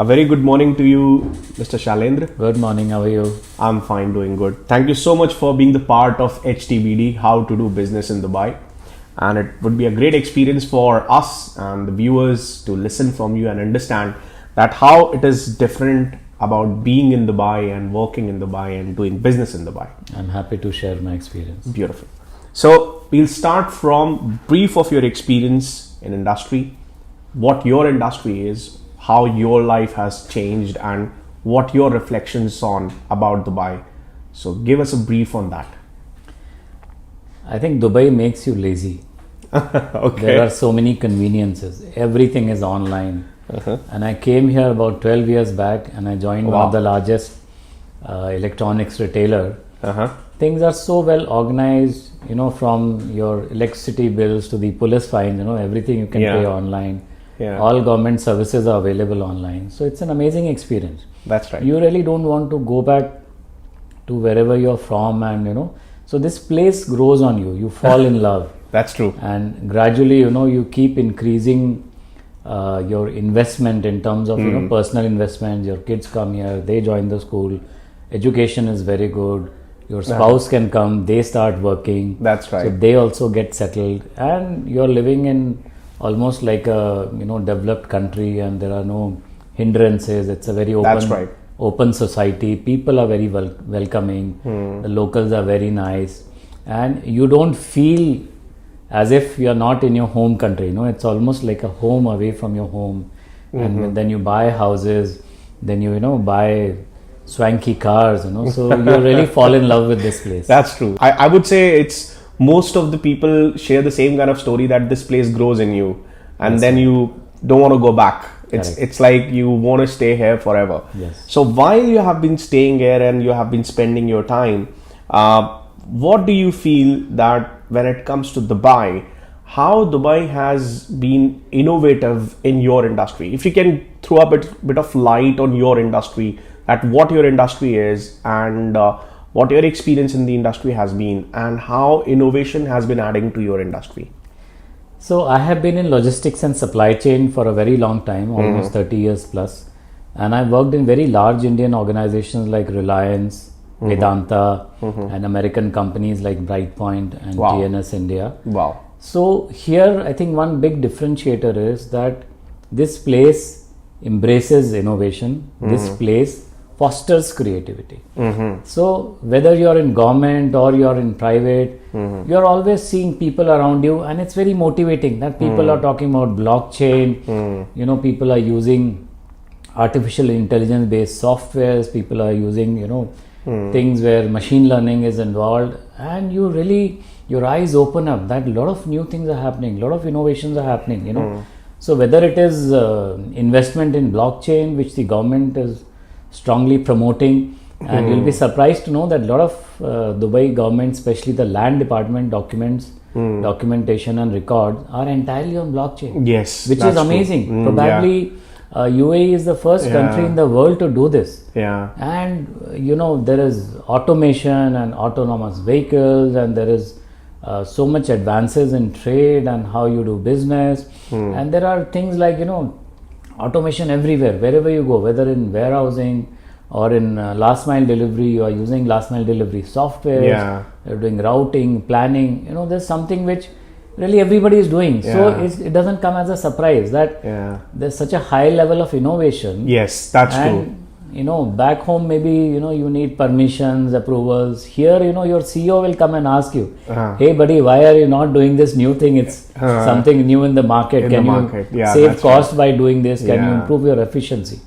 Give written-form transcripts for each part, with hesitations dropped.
A very good morning to you, Mr. Shailendra. Good morning, how are you? I'm fine, doing good. Thank you so much for being the part of HTBD, How to Do Business in Dubai. And it would be a great experience for us and the viewers to listen from you and understand that how it is different about being in Dubai and working in Dubai and doing business in Dubai. I'm happy to share my experience. Beautiful. So we'll start from brief of your experience in industry, what your industry is, how your life has changed and what your reflections on about Dubai. So give us a brief on that. I think Dubai makes you lazy. Okay. There are so many conveniences. Everything is online. And I came here about 12 years back and I joined one of the largest electronics retailer. Things are so well organized, from your electricity bills to the police fines, everything you can pay online. All government services are available online. So it's an amazing experience. That's right. You really don't want to go back to wherever you're from and, so this place grows on you. You fall in love. That's true. And gradually, you keep increasing your investment in terms of, personal investments. Your kids come here, they join the school. Education is very good. Your spouse can come, they start working. That's right. So they also get settled and you're living in almost like a, developed country and there are no hindrances. It's a very open society. People are very welcoming. The locals are very nice. And you don't feel as if you're not in your home country. It's almost like a home away from your home. And then you buy houses, then you buy swanky cars, so you really fall in love with this place. That's true. I would say it's most of the people share the same kind of story that this place grows in you and then you don't want to go back. It's like you want to stay here forever. Yes. So while you have been staying here and you have been spending your time, what do you feel that when it comes to Dubai, how Dubai has been innovative in your industry? If you can throw a bit of light on your industry, at what your industry is and what your experience in the industry has been and how innovation has been adding to your industry. So I have been in logistics and supply chain for a very long time, almost 30 years plus. And I worked in very large Indian organizations like Reliance, Vedanta and American companies like Brightpoint and TNS India. Wow. So here I think one big differentiator is that this place embraces innovation. This place fosters creativity. So whether you're in government or you're in private, you're always seeing people around you and it's very motivating that people are talking about blockchain, people are using artificial intelligence based softwares, people are using, things where machine learning is involved and your eyes open up that a lot of new things are happening, a lot of innovations are happening, So whether it is investment in blockchain, which the government is strongly promoting, and you'll be surprised to know that a lot of Dubai government, especially the land department documentation and records are entirely on blockchain. Yes, which is amazing. Probably UAE is the first country in the world to do this. And there is automation and autonomous vehicles and there is so much advances in trade and how you do business. And there are things like, automation everywhere, wherever you go, whether in warehousing or in last mile delivery, you are using last mile delivery software, you're doing routing, planning, there's something which really everybody is doing. So it doesn't come as a surprise that there's such a high level of innovation. Yes, that's true. Back home maybe, you need permissions, approvals. Here, your CEO will come and ask you, hey buddy, why are you not doing this new thing? It's something new in the market. Can you save cost by doing this? Can you improve your efficiency?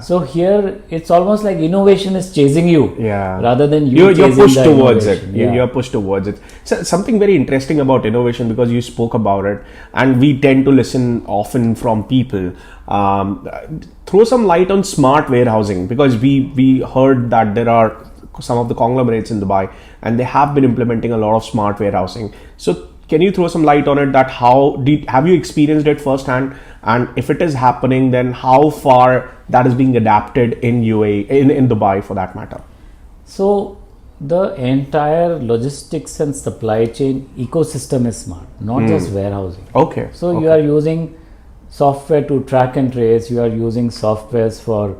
So here, it's almost like innovation is chasing you rather than you're pushed towards it. You're pushed towards it. So something very interesting about innovation, because you spoke about it and we tend to listen often from people. Throw some light on smart warehousing, because we heard that there are some of the conglomerates in Dubai and they have been implementing a lot of smart warehousing. So can you throw some light on it, that have you experienced it firsthand, and if it is happening, then how far that is being adapted in UAE, in Dubai for that matter? So the entire logistics and supply chain ecosystem is smart, not just warehousing. Okay. So you are using software to track and trace, you are using softwares for,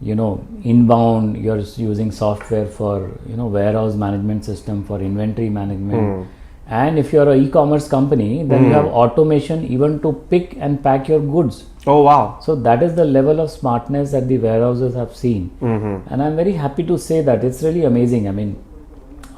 inbound, you're using software for, warehouse management system, for inventory management. And if you're an e-commerce company, then you have automation even to pick and pack your goods. Oh, wow. So that is the level of smartness that the warehouses have seen. And I'm very happy to say that it's really amazing. I mean,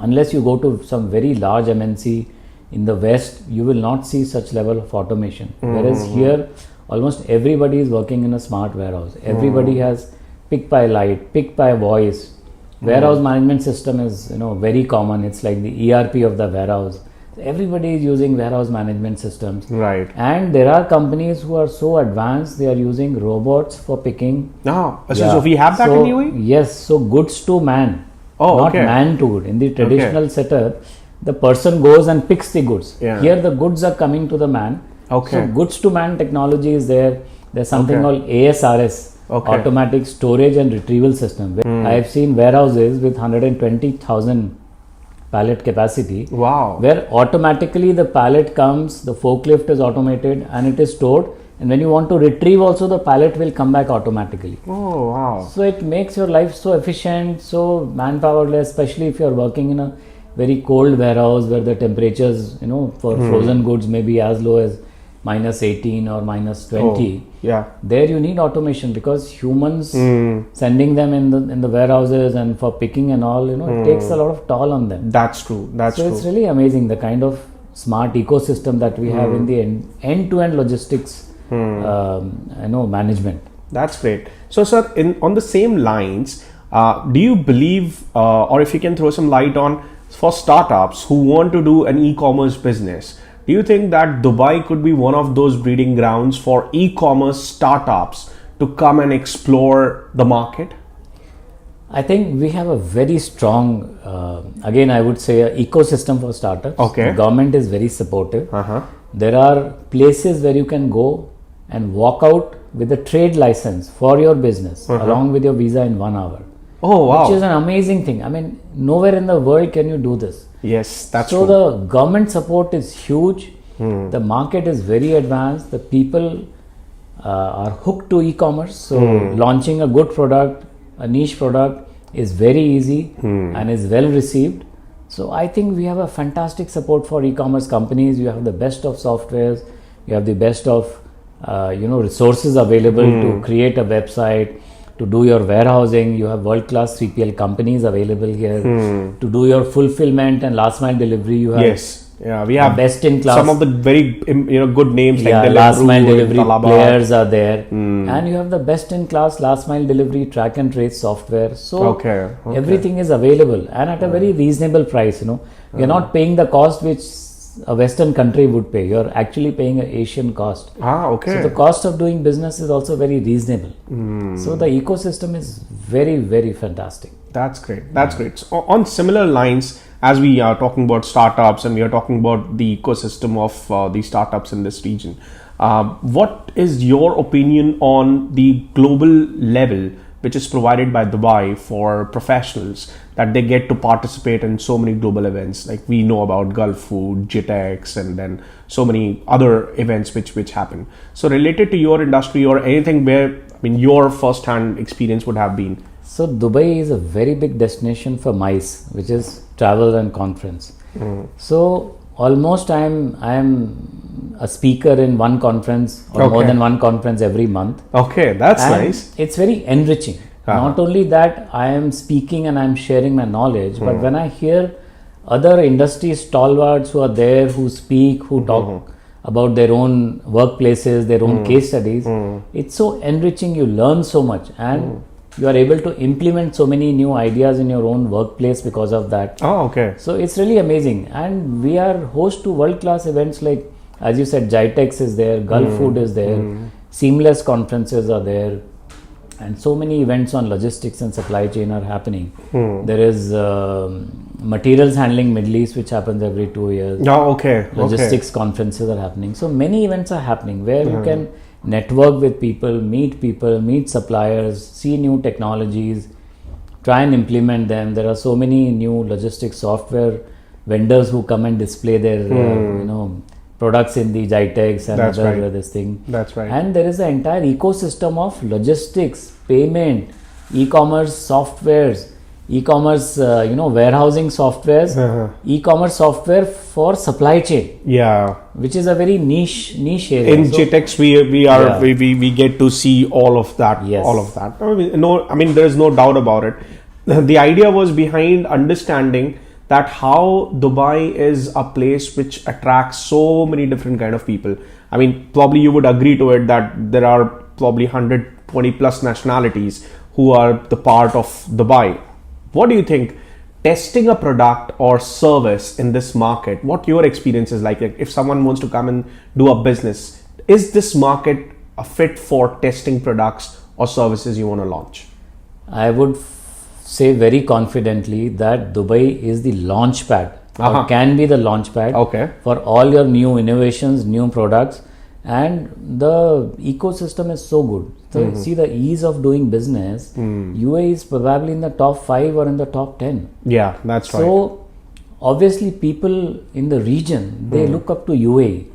unless you go to some very large MNC in the West, you will not see such level of automation. Whereas here, almost everybody is working in a smart warehouse. Everybody has pick by light, pick by voice. Warehouse management system is, very common. It's like the ERP of the warehouse. Everybody is using warehouse management systems. Right. And there are companies who are so advanced, they are using robots for picking. So we have that in UAE? Yes. So goods to man. Not man to good. In the traditional setup, the person goes and picks the goods. Here the goods are coming to the man. So goods to man technology is there. There's something called ASRS, automatic storage and retrieval system. I have seen warehouses with 120,000 pallet capacity. Wow. Where automatically the pallet comes, the forklift is automated and it is stored. And when you want to retrieve also, the pallet will come back automatically. Oh, wow. So it makes your life so efficient, so manpowerless, especially if you're working in a very cold warehouse where the temperatures, for frozen goods may be as low as -18 or -20. There you need automation because humans sending them in the warehouses and for picking and all, it takes a lot of toll on them. That's true. So it's really amazing the kind of smart ecosystem that we have in the end-to-end logistics management. That's great. So, sir, on the same lines, do you believe, or if you can throw some light on, for startups who want to do an e-commerce business, do you think that Dubai could be one of those breeding grounds for e-commerce startups to come and explore the market? I think we have a very strong, again I would say, an ecosystem for startups. The government is very supportive. There are places where you can go and walk out with a trade license for your business along with your visa in 1 hour. Oh, wow. Which is an amazing thing. I mean, nowhere in the world can you do this. Yes, that's true. So the government support is huge. Hmm. The market is very advanced. The people are hooked to e-commerce. So launching a good product, a niche product is very easy and is well received. So I think we have a fantastic support for e-commerce companies. You have the best of softwares. You have the best of resources available to create a website, to do your warehousing. You have world-class 3PL companies available here. To do your fulfillment and last mile delivery. You have we have best in class. Some of the very good names like last mile delivery players are there, and you have the best in class last mile delivery track and trace software. So everything is available and at a very reasonable price. You're not paying the cost which a Western country would pay. You're actually paying an Asian cost. So the cost of doing business is also very reasonable. So the ecosystem is very, very fantastic. That's great. That's great. So on similar lines, as we are talking about startups and we are talking about the ecosystem of the startups in this region, what is your opinion on the global level which is provided by Dubai for professionals, that they get to participate in so many global events? Like we know about Gulf Food, JITEX, and then so many other events which happen. So related to your industry or anything where, your first-hand experience would have been. So Dubai is a very big destination for MICE, which is travel and conference. So almost I am a speaker in one conference or more than one conference every month. That's nice. It's very enriching. Not only that, I am speaking and I am sharing my knowledge, but when I hear other industry stalwarts who are there, who speak, who talk about their own workplaces, their own case studies, it's so enriching. You learn so much and you are able to implement so many new ideas in your own workplace because of that. So it's really amazing. And we are host to world-class events like, as you said, JITEX is there, Gulf Food is there, Seamless conferences are there, and so many events on logistics and supply chain are happening. There is materials handling Middle East, which happens every 2 years. Logistics conferences are happening. So many events are happening where you can network with people, meet suppliers, see new technologies, try and implement them. There are so many new logistics software vendors who come and display their products in the Jitex and That's other right. this thing. That's right. And there is an entire ecosystem of logistics, payment, e-commerce softwares, e-commerce, warehousing softwares, e-commerce software for supply chain. Yeah. Which is a very niche area. In Jitex, we get to see all of that. Yes. All of that. I mean, there is no doubt about it. The idea was behind understanding that how Dubai is a place which attracts so many different kind of people. I mean, probably you would agree to it that there are probably 120 plus nationalities who are the part of Dubai. What do you think? Testing a product or service in this market, what your experience is like? If someone wants to come and do a business, is this market a fit for testing products or services you want to launch? I would say very confidently that Dubai is the launch pad, or can be the launch pad for all your new innovations, new products, and the ecosystem is so good. So see the ease of doing business. UAE is probably in the top 5 or in the top 10. Yeah, that's right. So obviously people in the region, they look up to UAE.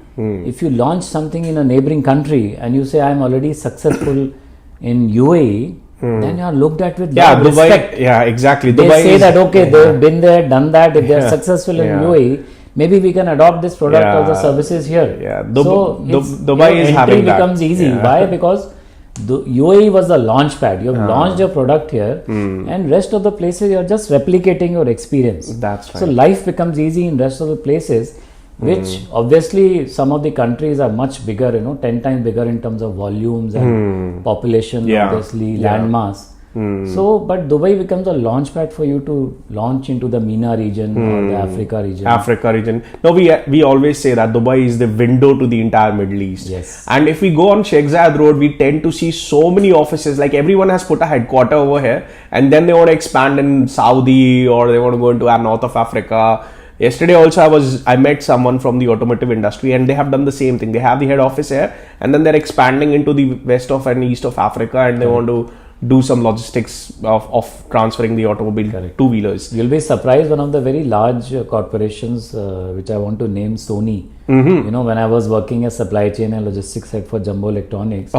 If you launch something in a neighboring country and you say I'm already successful in UAE, then you are looked at with Dubai, respect. Yeah, exactly. They Dubai say that they've been there, done that. If they are successful in UAE, maybe we can adopt this product or the services here. Yeah, so Dubai is having that. Becomes easy. Why? Because the UAE was the launch pad. You have launched your product here, and rest of the places you are just replicating your experience. That's right. So life becomes easy in rest of the places, which obviously some of the countries are much bigger, 10 times bigger in terms of volumes and population, obviously land mass. So, but Dubai becomes a launch pad for you to launch into the MENA region or the Africa region. No, we always say that Dubai is the window to the entire Middle East. Yes. And if we go on Sheikh Zayed Road, we tend to see so many offices. Like everyone has put a headquarter over here, and then they want to expand in Saudi or they want to go into north of Africa. Yesterday also I met someone from the automotive industry, and they have done the same thing. They have the head office here, and then they're expanding into the west of and east of Africa, and they want to do some logistics of transferring the automobile two-wheelers. You'll be surprised, one of the very large corporations, which I want to name, Sony. When I was working as supply chain and logistics head for Jumbo Electronics,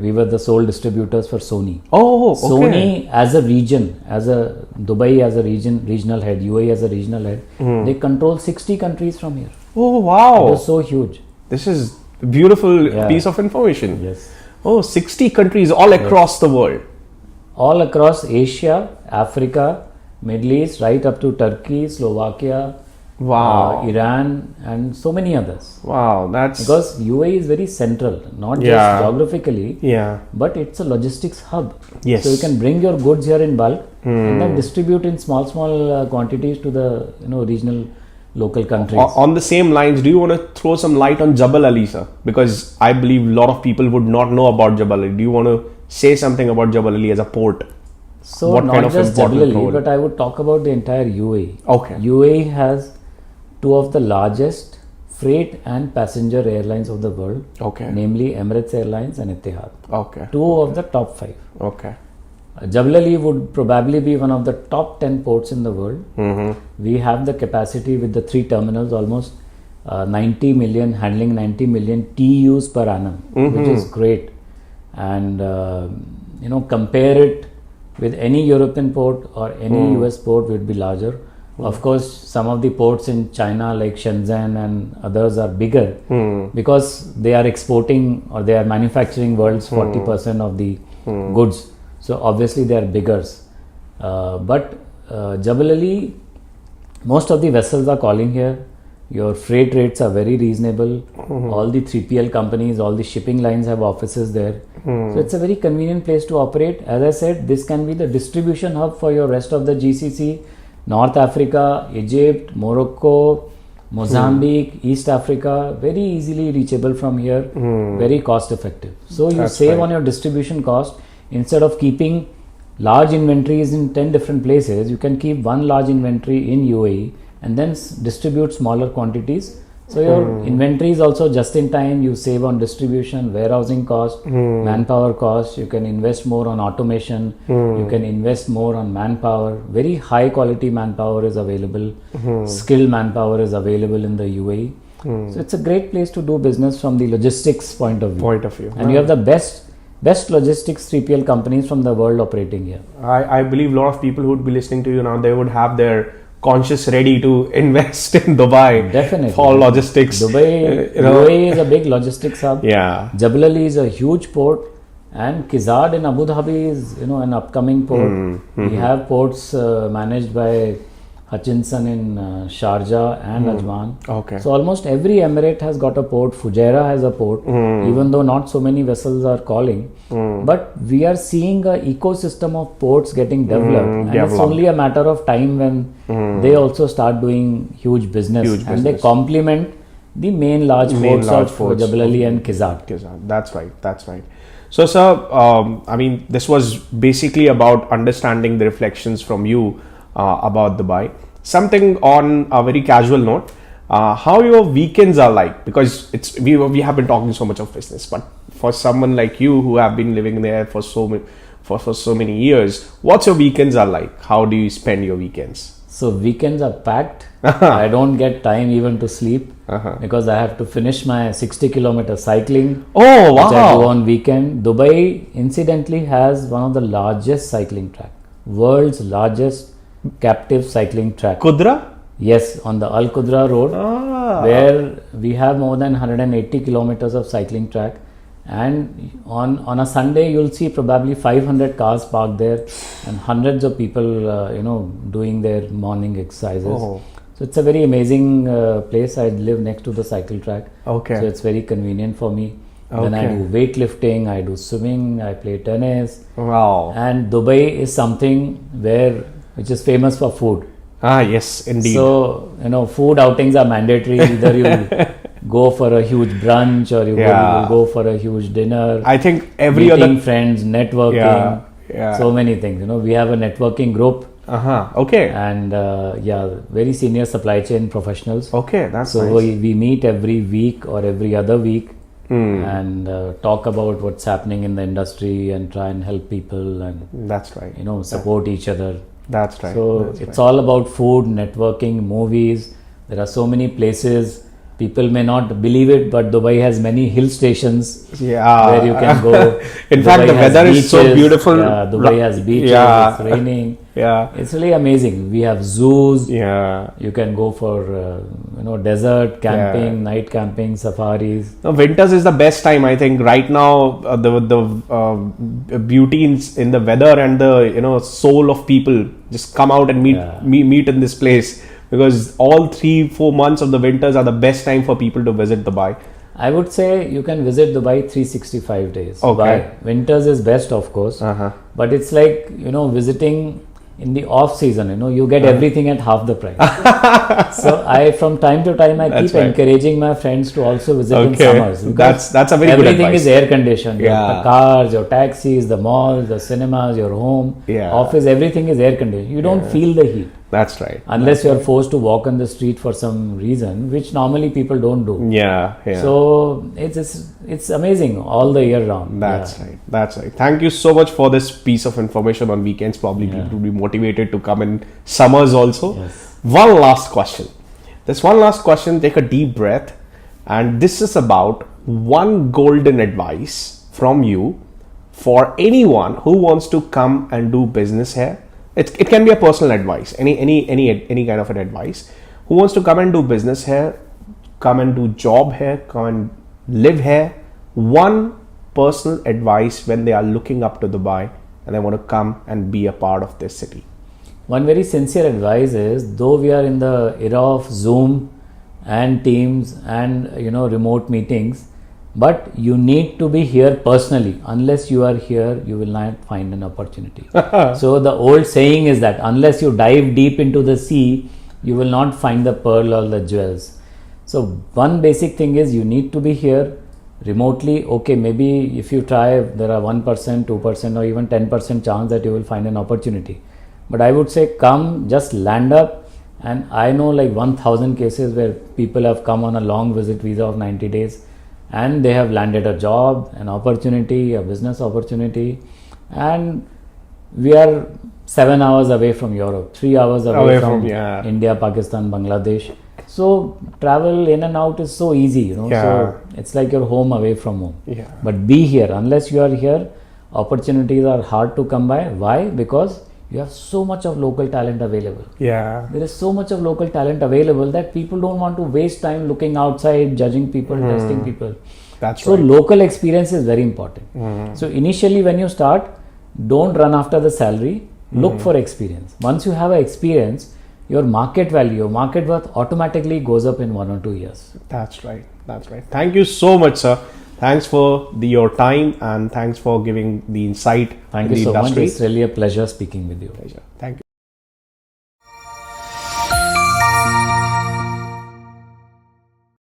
we were the sole distributors for Sony. Sony as a region, Dubai as a regional head, UAE as a regional head, they control 60 countries from here. Oh wow! It was so huge. This is a beautiful piece of information. Yes. 60 countries all across the world. All across Asia, Africa, Middle East, right up to Turkey, Slovakia, Iran, and so many others. Wow, that's because UAE is very central, not just geographically, but it's a logistics hub. Yes. So you can bring your goods here in bulk and then distribute in small quantities to the regional local countries. On the same lines, do you want to throw some light on Jabal Ali, sir? Because I believe a lot of people would not know about Jabal Ali. Do you want to say something about Jabal Ali as a port? So what not just Jabal Ali, but I would talk about the entire UAE. UAE has two of the largest freight and passenger airlines of the world, namely Emirates Airlines and Etihad. Two of the top 5. Jabal Ali would probably be one of the top 10 ports in the world. We have the capacity with the 3 terminals, almost 90 million, handling 90 million TEUs per annum, which is great. And compare it with any European port or any US port, would be larger. Of course, some of the ports in China like Shenzhen and others are bigger because they are exporting or they are manufacturing world's 40% of the goods. So obviously they are bigger. But Jabal Ali, most of the vessels are calling here. Your freight rates are very reasonable. All the 3PL companies, all the shipping lines have offices there. So it's a very convenient place to operate. As I said, this can be the distribution hub for your rest of the GCC, North Africa, Egypt, Morocco, Mozambique, East Africa, very easily reachable from here, very cost effective. So you save on your distribution cost. Instead of keeping large inventories in 10 different places, you can keep one large inventory in UAE and then distribute smaller quantities. So your inventory is also just in time. You save on distribution, warehousing cost, manpower cost. You can invest more on automation. You can invest more on manpower. Very high quality manpower is available. Skilled manpower is available in the UAE. So it's a great place to do business from the logistics point of view. And Wow. you have the best logistics 3PL companies from the world operating here. I believe a lot of people who would be listening to you now, they would have their conscience ready to invest in Dubai. Definitely. For logistics. Dubai, UAE is a big logistics hub. Yeah. Jebel Ali is a huge port, and Kizad in Abu Dhabi is an upcoming port. We have ports managed by Hutchinson in Sharjah and Ajman. Okay. So almost every emirate has got a port. Fujairah has a port, even though not so many vessels are calling. But we are seeing an ecosystem of ports getting developed, and it's only a matter of time when they also start doing huge business. And they complement the main large ports of Jebel Ali and Kizad. That's right. So, sir, I mean, this was basically about understanding the reflections from you about Dubai. Something on a very casual note, how your weekends are like, because we have been talking so much of business, but for someone like you who have been living there for so many years, what's your weekends are like? How do you spend your weekends? So weekends are packed. I don't get time even to sleep because I have to finish my 60-kilometer cycling. Oh, wow. Which I do on weekend. Dubai incidentally has one of the largest cycling track, world's largest captive cycling track. Qudra? Yes, on the Al Qudra road, where we have more than 180 kilometers of cycling track, and on a Sunday you'll see probably 500 cars parked there and hundreds of people doing their morning exercises. So it's a very amazing place. I live next to the cycle track, so it's very convenient for me. Then I do weightlifting, I do swimming, I play tennis. Wow. And Dubai is something which is famous for food. Yes, indeed. So, food outings are mandatory. Either you go for a huge brunch or you will go for a huge dinner. I think meeting friends, networking, Yeah. so many things. We have a networking group. Okay. And very senior supply chain professionals. Okay, that's so nice. we meet every week or every other week and talk about what's happening in the industry and try and help people and that's right. Support each other. That's right. So it's all about food, networking, movies. There are so many places. People may not believe it, but Dubai has many hill stations where you can go. In fact, the weather is so beautiful. Yeah, Dubai has beaches, it's raining. It's really amazing. We have zoos. You can go for desert camping, night camping, safaris. Winters is the best time, I think. Right now, the beauty in the weather and the soul of people just come out and meet in this place. Because all 3-4 months of the winters are the best time for people to visit Dubai. I would say you can visit Dubai 365 days. Okay. Winters is best, of course. But it's like, visiting in the off season, you get everything at half the price. So from time to time, I keep encouraging my friends to also visit in summers. That's a very good advice. Everything is air conditioned. Your cars, your taxis, the malls, the cinemas, your home, office, everything is air conditioned. You don't feel the heat. That's right. Unless you're forced to walk on the street for some reason, which normally people don't do. So it's amazing all the year round. That's right. Thank you so much for this piece of information on weekends. Probably people will be motivated to come in summers also. One last question. Take a deep breath. And this is about one golden advice from you for anyone who wants to come and do business here. It can be a personal advice, any kind of an advice. Who wants to come and do business here, come and do job here, come and live here. One personal advice when they are looking up to Dubai and they want to come and be a part of this city. One very sincere advice is, though we are in the era of Zoom and Teams and remote meetings, but you need to be here personally. Unless you are here, you will not find an opportunity. So the old saying is that unless you dive deep into the sea, you will not find the pearl or the jewels. So one basic thing is you need to be here remotely. Okay, maybe if you try, there are 1%, 2% or even 10% chance that you will find an opportunity. But I would say come, just land up. And I know like 1,000 cases where people have come on a long visit visa of 90 days. And they have landed a job, an opportunity, a business opportunity. And we are 7 hours away from Europe, 3 hours away from India, Pakistan, Bangladesh. So travel in and out is so easy, you know. Yeah. So it's like your home away from home. Yeah. But be here. Unless you are here, opportunities are hard to come by. Why? Because you have so much of local talent available. Yeah. There is so much of local talent available that people don't want to waste time looking outside, judging people, testing people. That's So right. local experience is very important. So initially when you start, don't run after the salary, look for experience. Once you have an experience, your market value, your market worth automatically goes up in 1 or 2 years. That's right. That's right. Thank you so much, sir. Thanks for your time and thanks for giving the insight Thank in you the so much. industry. It's really a pleasure speaking with you. Pleasure. Thank you.